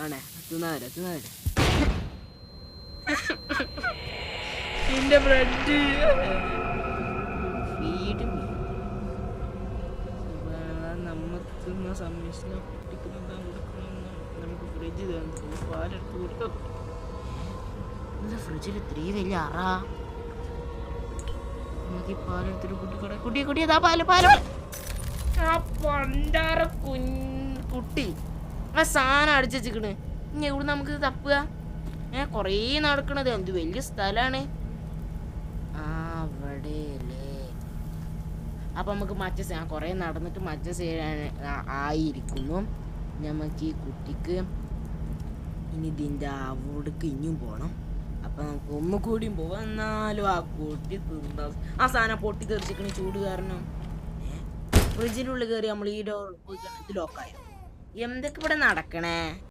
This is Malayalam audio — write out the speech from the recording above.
ആണേ തിന്നാവരെ എന്റെ ബ്രെഡ് ഫീഡ് മീ നമുക്ക് സംരക്ഷണം കുട്ടിക്കുന്ന നമുക്ക് ഫ്രിഡ്ജ് പാലെടുത്ത് കൊടുക്കാം. ഫ്രിഡ്ജിൽ ഇത്രയും വലിയ അറാ നമുക്ക് ഈ പാലെടുത്തിട്ട് കുട്ടിയതാ പാല് ആ പണ്ടാറ കുട്ടി ആ സാധനം അടിച്ചു വെച്ചിക്കണ്. ഇനി എവിടെ നമുക്ക് തപ്പുക? കൊറേ നടക്കണത് എന്ത് വലിയ സ്ഥലാണ്. അവിടെ അല്ലേ? അപ്പൊ നമുക്ക് മറ്റേ കൊറേ നടന്നിട്ട് മറ്റേ ആയിരിക്കുന്നു. നമുക്ക് ഈ കുട്ടിക്ക് ഇനി ഇതിൻ്റെ അവിടേക്ക് ഇനിയും പോണം. അപ്പൊ നമുക്ക് ഒന്നുകൂടിയും പോവാം. എന്നാലും ആ കുട്ടി തിന്നാ ആ സാധനം പൊട്ടി തെറിച്ചിക്കണ ചൂട് കാരണം. ഫ്രിഡ്ജിനുള്ളിൽ കയറി നമ്മൾ ഈ ഡോർ ലോക്കായോ? എന്തൊക്കെ ഇവിടെ നടക്കണേ?